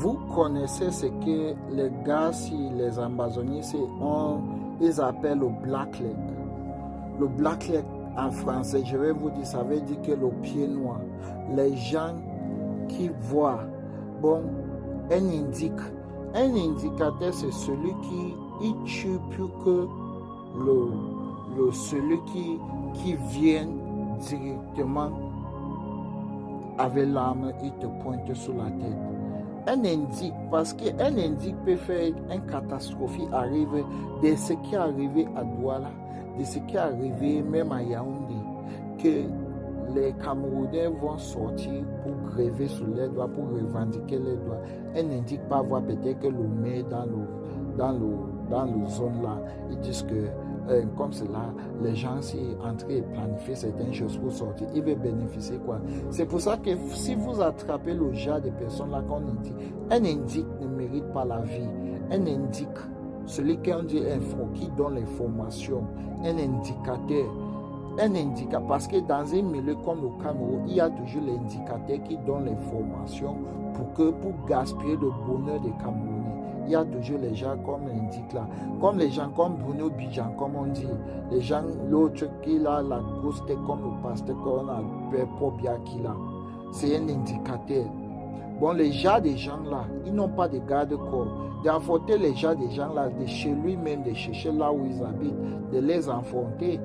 Vous connaissez ce que les gars, les Amazoniens, ils appellent le blackleg. Le blackleg en français, je vais vous dire, ça veut dire que le pied noir. Les gens qui voient, bon, un indicateur, c'est celui qui tue plus que celui qui vient directement avec l'arme, il te pointe sur la tête. Un indique, parce qu'un indique peut faire une catastrophe arrive de ce qui est arrivé à Douala, de ce qui est arrivé même à Yaoundé, que les Camerounais vont sortir pour gréver sur les doigts, pour revendiquer les doigts. Un indique pas voir peut-être que le met dans le zone là. Ils disent que comme cela, les gens sont entrés et planifier certaines choses pour sortir. Ils veulent bénéficier quoi. C'est pour ça que si vous attrapez le genre de personnes là qu'on indique, un indique ne mérite pas la vie. Un indique, celui qu'on dit qui donne l'information, un indicateur. Un indicateur, parce que dans un milieu comme le Cameroun, il y a toujours l'indicateur qui donne l'information pour gaspiller le bonheur des Camerounais. Il y a toujours les gens comme l'indique là, comme les gens comme Bruno Bijan, comme on dit, les gens, l'autre qui a la grosse tête comme le pasteur qu'on a Pobia qui là, c'est un indicateur. Bon, les gens des gens là, ils n'ont pas de garde-corps. D'affronter les gens des gens là, de chez lui-même, de chercher là où ils habitent, de les affronter.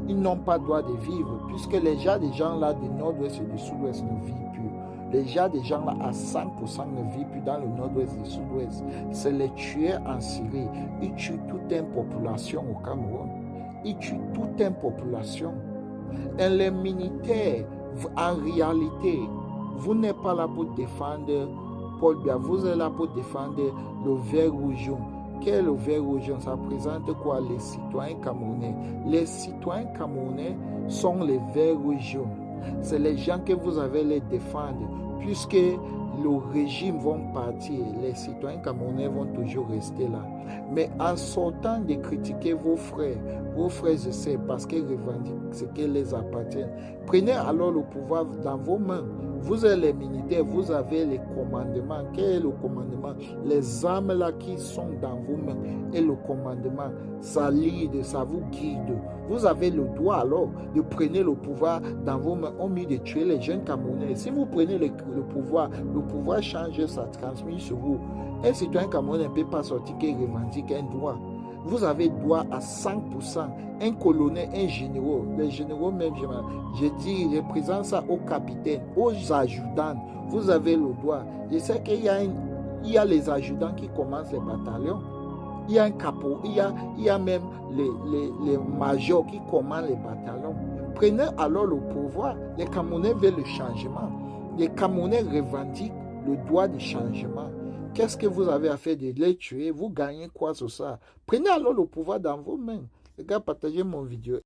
Ils n'ont pas droit de vivre, puisque les gens des gens là du nord-ouest et du sud-ouest ne vivent plus. Les gens des gens là à 100% ne vivent plus dans le nord-ouest et le sud-ouest. C'est les tueurs en Syrie. Ils tuent toute une population au Cameroun. Ils tuent toute une population. Et les militaires, en réalité, vous n'êtes pas là pour défendre Paul Biya, vous êtes là pour défendre le vert rouge. Quel est le vert rouge? Ça représente quoi? Les citoyens camerounais. Les citoyens camerounais sont les verts rouges. C'est les gens que vous avez les défendre. Puisque le régime va partir, les citoyens camerounais vont toujours rester là. Mais en sortant de critiquer vos frères, je sais, parce qu'ils revendiquent ce qui les appartient. Prenez alors le pouvoir dans vos mains. Vous êtes les militaires, vous avez les commandements. Quel est le commandement? Les armes là qui sont dans vos mains et le commandement, ça lead, ça vous guide. Vous avez le droit alors de prendre le pouvoir dans vos mains au lieu de tuer les jeunes Camerounais. Si vous prenez le pouvoir change sa transmission sur vous. Un citoyen camerounais ne peut pas sortir qui revendique un droit. Vous avez droit à 100%. Un colonel, un général, les généraux même, je dis, je présente ça aux capitaines, aux adjudants. Vous avez le droit. Je sais qu'il y a les adjudants qui commencent les bataillons. Il y a un capot, il y a même les majors qui commandent les bataillons. Prenez alors le pouvoir. Les Camerounais veulent le changement. Les Camerounais revendiquent le droit du changement. Qu'est-ce que vous avez à faire de les tuer? Vous gagnez quoi sur ça? Prenez alors le pouvoir dans vos mains. Les gars, partagez mon vidéo.